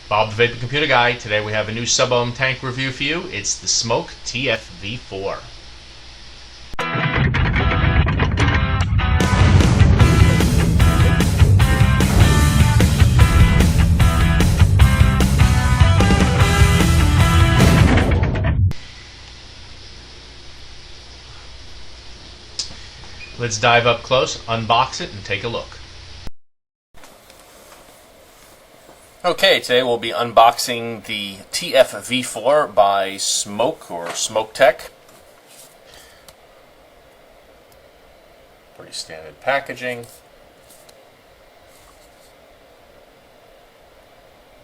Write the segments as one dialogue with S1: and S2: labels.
S1: Bob the Vape Computer Guy. Today we have a new sub-ohm tank review for you. It's the Smok TFV4. Let's dive up close, unbox it, and take a look. Okay, today we'll be unboxing the TFV4 by Smok or Smok Tech. Pretty standard packaging.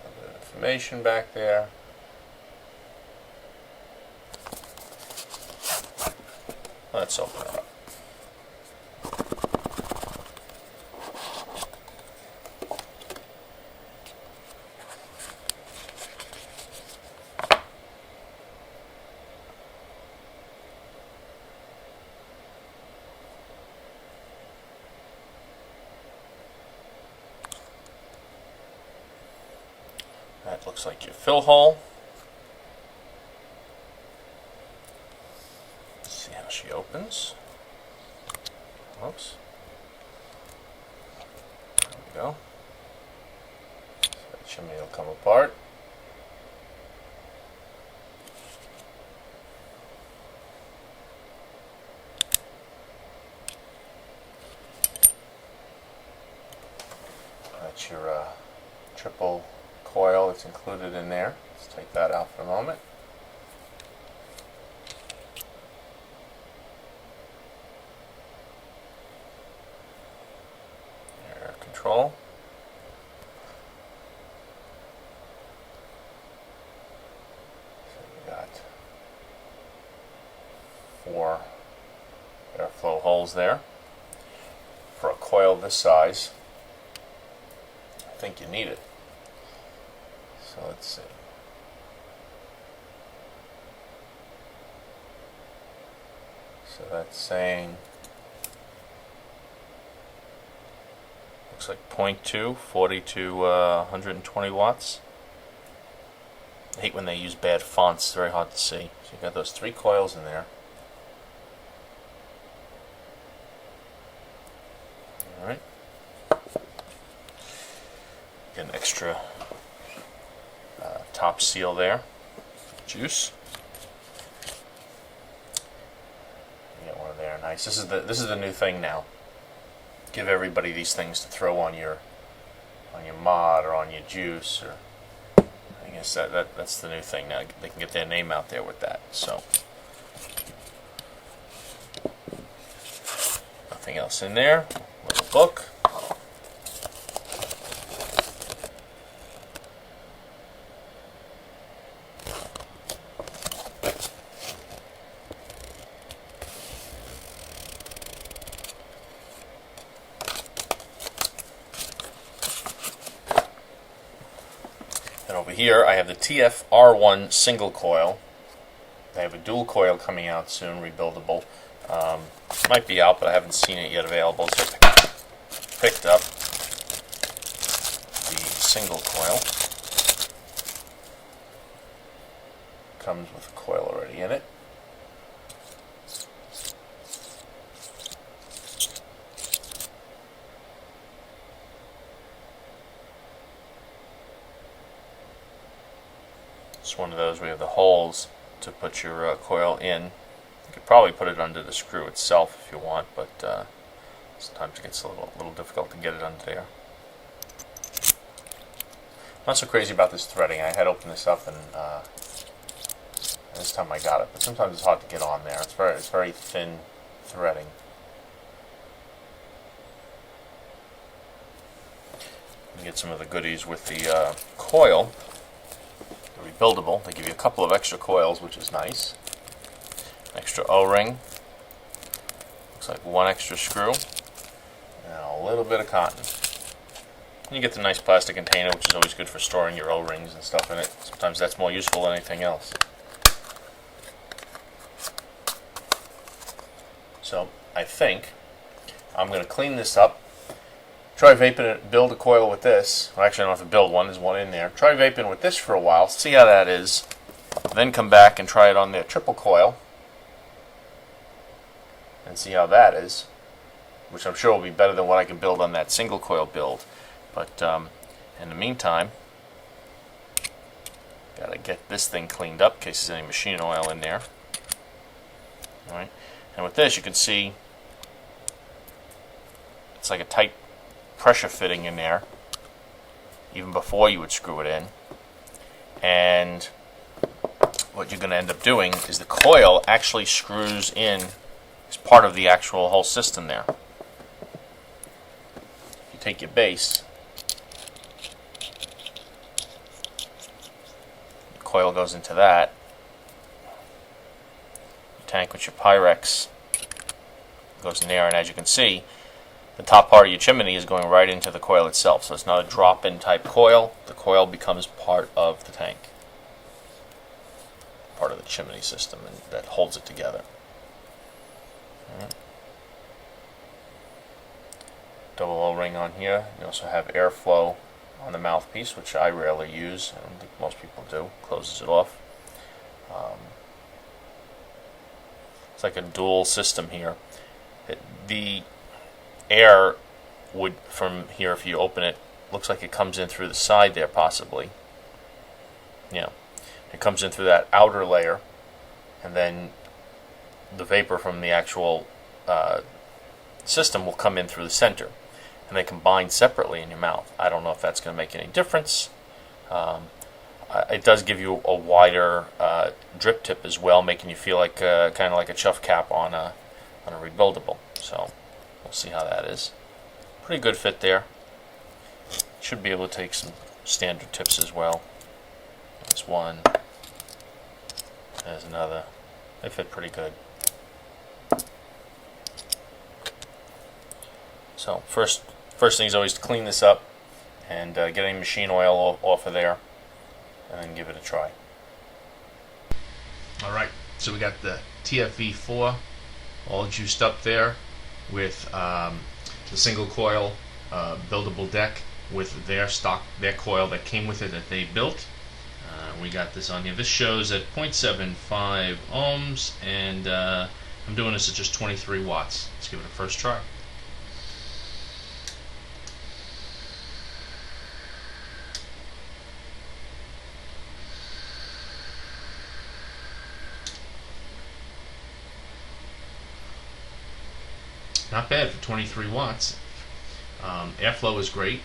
S1: A bit of information back there. Let's open it up. That looks like your fill hole. Let's see how she opens. Oops. There we go. So that chimney will come apart. That's your triple coil that's included in there. Let's take that out for a moment. Air control. So we got 4 airflow holes there. For a coil this size, I think you need it. So let's see. So that's saying, looks like 0.2, 40 to 120 watts. I hate when they use bad fonts, it's very hard to see. So you've got those 3 coils in there. Alright. Get an extra top seal there. Juice. You get one of there. Nice. This is the new thing now. Give everybody these things to throw on your mod or on your juice, or I guess that's the new thing now. They can get their name out there with that. So nothing else in there. Little book. And over here I have the TFR1 single coil. They have a dual coil coming out soon, rebuildable. Might be out, but I haven't seen it yet available, so I picked up the single coil. Comes with a coil already in it. It's one of those where you have the holes to put your coil in. You could probably put it under the screw itself if you want, but sometimes it gets a little difficult to get it under there. Not so crazy about this threading. I had opened this up and this time I got it, but sometimes it's hard to get on there. It's very thin threading. You get some of the goodies with the coil. Rebuildable. They give you a couple of extra coils, which is nice. Extra O-ring. Looks like 1 extra screw. And a little bit of cotton. And you get the nice plastic container, which is always good for storing your O-rings and stuff in it. Sometimes that's more useful than anything else. So I think I'm going to clean this up Try vaping it, build a coil with this. Well, actually, I don't have to build one. There's one in there. Try vaping with this for a while. See how that is. Then come back and try it on their triple coil. And see how that is. Which I'm sure will be better than what I can build on that single coil build. But in the meantime, gotta get this thing cleaned up in case there's any machine oil in there. Alright. And with this, you can see it's like a tight pressure fitting in there, even before you would screw it in. And what you're going to end up doing is the coil actually screws in as part of the actual whole system there. You take your base, the coil goes into that, your tank with your Pyrex goes in there, and as you can see, the top part of your chimney is going right into the coil itself. So it's not a drop-in type coil. The coil becomes part of the tank, part of the chimney system, and that holds it together. Right. Double O-ring on here. You also have airflow on the mouthpiece, which I rarely use. I don't think most people do. Closes it off. It's like a dual system here. The air would, from here, if you open it, looks like it comes in through the side there, possibly. Yeah, it comes in through that outer layer, and then the vapor from the actual system will come in through the center, and they combine separately in your mouth. I don't know if that's going to make any difference. It does give you a wider drip tip as well, making you feel like kind of like a chuff cap on a Rebuildable. So we'll see how that is. Pretty good fit there. Should be able to take some standard tips as well. There's one. There's another. They fit pretty good. So first thing is always to clean this up and get any machine oil off of there, and then give it a try. Alright, so we got the TFV4 all juiced up there with the single coil buildable deck with their coil that came with it that they built. We got this on here. This shows at 0.75 ohms, and I'm doing this at just 23 watts. Let's give it a first try. Not bad for 23 watts. Airflow is great.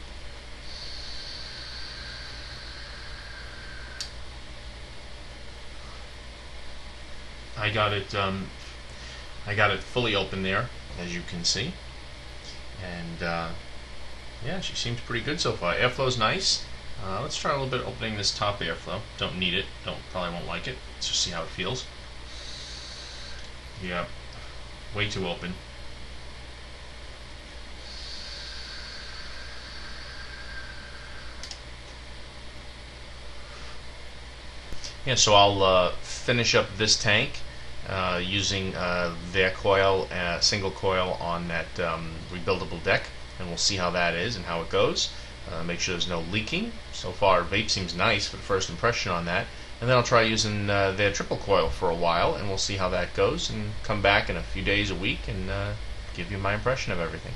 S1: I got it fully open there, as you can see, and yeah, she seems pretty good so far. Airflow's nice. Let's try a little bit opening this top airflow. Don't need it. Probably won't like it. Let's just see how it feels. Yeah, way too open. Yeah, so I'll finish up this tank using their coil, single coil on that rebuildable deck, and we'll see how that is and how it goes. Make sure there's no leaking. So far, vape seems nice for the first impression on that. And then I'll try using their triple coil for a while, and we'll see how that goes, and come back in a few days, a week, and give you my impression of everything.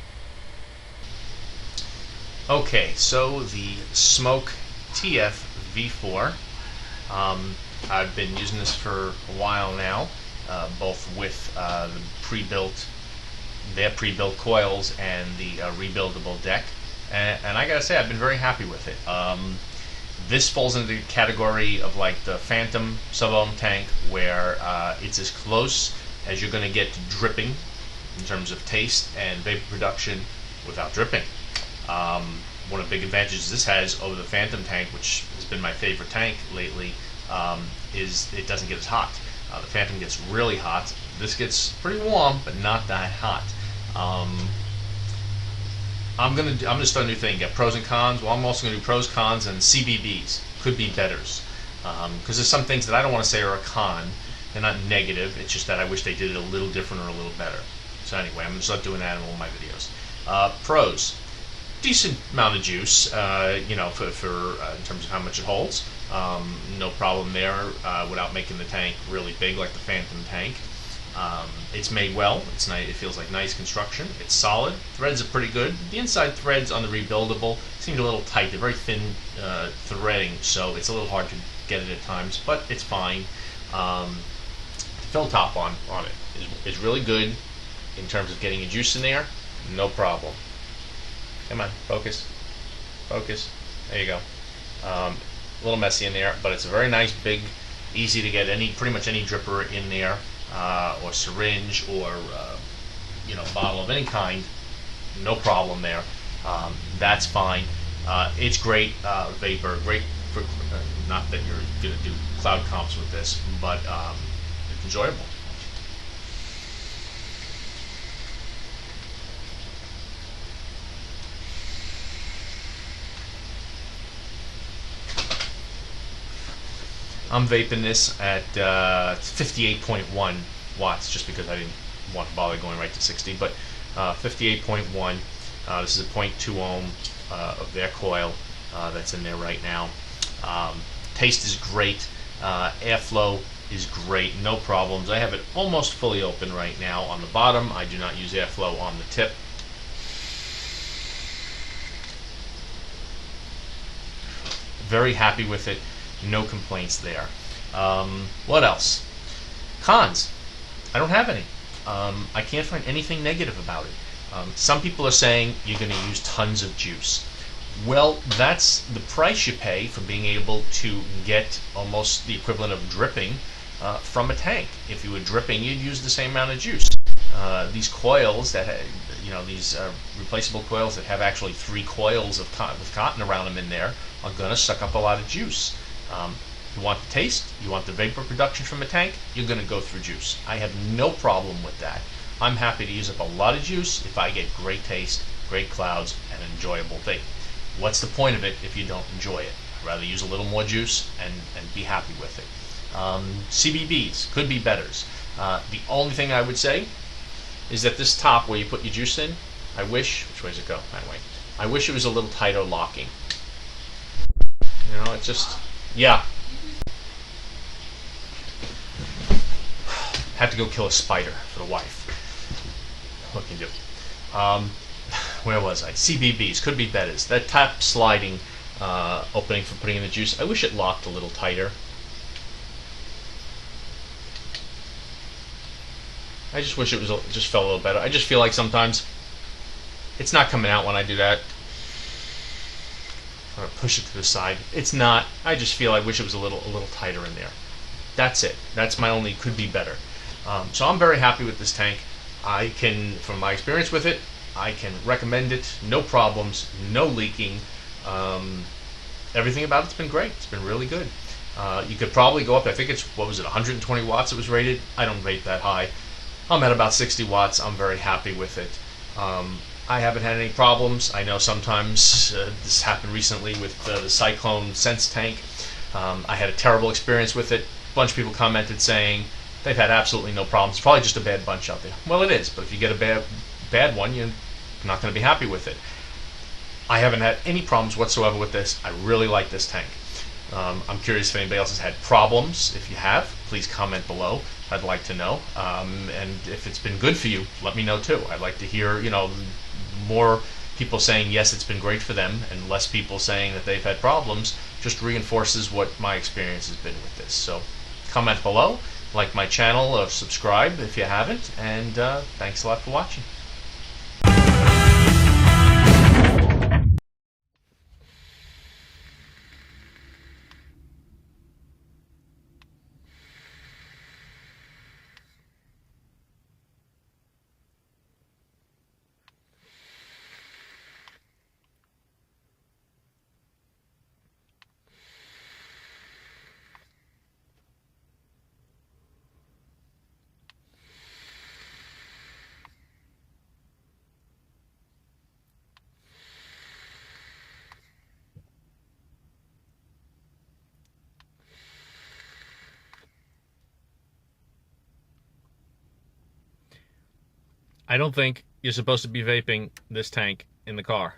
S1: Okay, so the Smok TFV4. I've been using this for a while now, both with their pre-built coils and the rebuildable deck, and I gotta say I've been very happy with it. This falls into the category of like the Phantom sub-ohm tank, where it's as close as you're going to get to dripping in terms of taste and vapor production without dripping. One of the big advantages this has over the Phantom tank, which has been my favorite tank lately, is it doesn't get as hot. The Phantom gets really hot. This gets pretty warm, but not that hot. I'm gonna start a new thing. Get pros and cons. Well, I'm also gonna do pros, cons, and CBBs. Could be betters. Because there's some things that I don't want to say are a con. They're not negative. It's just that I wish they did it a little different or a little better. So anyway, I'm gonna start doing that in all my videos. Pros.
S2: decent amount of juice, you know, for in terms of how much it holds. No problem there without making the tank really big like the Phantom tank. It's made well. It's nice. It feels like nice construction. It's solid. Threads are pretty good. The inside threads on the Rebuildable seemed a little tight. They're very thin threading, so it's a little hard to get it at times, but it's fine. The fill top on it is really good in terms of getting your juice in there. No problem. Come on, focus. Focus. There you go. A little messy in there, but it's a very nice, big, easy to get pretty much any dripper in there, or syringe, or you know, bottle of any kind. No problem there. That's fine. It's great vapor. Great for, not that you're gonna do cloud comps with this, but it's enjoyable. I'm vaping this at 58.1 watts, just because I didn't want to bother going right to 60, but 58.1. This is a 0.2 ohm of their coil that's in there right now. Taste is great. Airflow is great. No problems. I have it almost fully open right now on the bottom. I do not use airflow on the tip. Very happy with it. No complaints there. What else? Cons. I don't have any. I can't find anything negative about it. Some people are saying you're going to use tons of juice. Well, that's the price you pay for being able to get almost the equivalent of dripping from a tank. If you were dripping, you'd use the same amount of juice. These coils that these replaceable coils that have actually 3 coils of with cotton around them in there are going to suck up a lot of juice. You want the taste, you want the vapor production from a tank, you're going to go through juice. I have no problem with that. I'm happy to use up a lot of juice if I get great taste, great clouds, and enjoyable vape. What's the point of it if you don't enjoy it? I'd rather use a little more juice and be happy with it. CBBs could be betters. The only thing I would say is that this top where you put your juice in, I wish, which way does it go? That way. I wish it was a little tighter locking. You know, it just, yeah. Had to go kill a spider for the wife. What can you do? Where was I? CBBs could be betters. That top sliding opening for putting in the juice, I wish it locked a little tighter. I just wish it was just felt a little better. I just feel like sometimes it's not coming out when I do that. Or push it to the side. It's not. I just feel I wish it was a little tighter in there. That's it. That's my only could be better. So I'm very happy with this tank. I can, from my experience with it, I can recommend it. No problems, no leaking. Everything about it's been great. It's been really good. You could probably go up. I think it's 120 watts. It was rated. I don't rate that high. I'm at about 60 watts. I'm very happy with it. I haven't had any problems. I know sometimes this happened recently with the Cyclone Sense tank. I had a terrible experience with it. A bunch of people commented saying they've had absolutely no problems. It's probably just a bad bunch out there. Well, it is, but if you get a bad one, you're not going to be happy with it. I haven't had any problems whatsoever with this. I really like this tank. I'm curious if anybody else has had problems. If you have, please comment below. I'd like to know. And if it's been good for you, let me know too. I'd like to hear, more people saying yes, it's been great for them, and less people saying that they've had problems. Just reinforces what my experience has been with this. So comment below, like my channel, or subscribe if you haven't, and thanks a lot for watching. I don't think you're supposed to be vaping this tank in the car.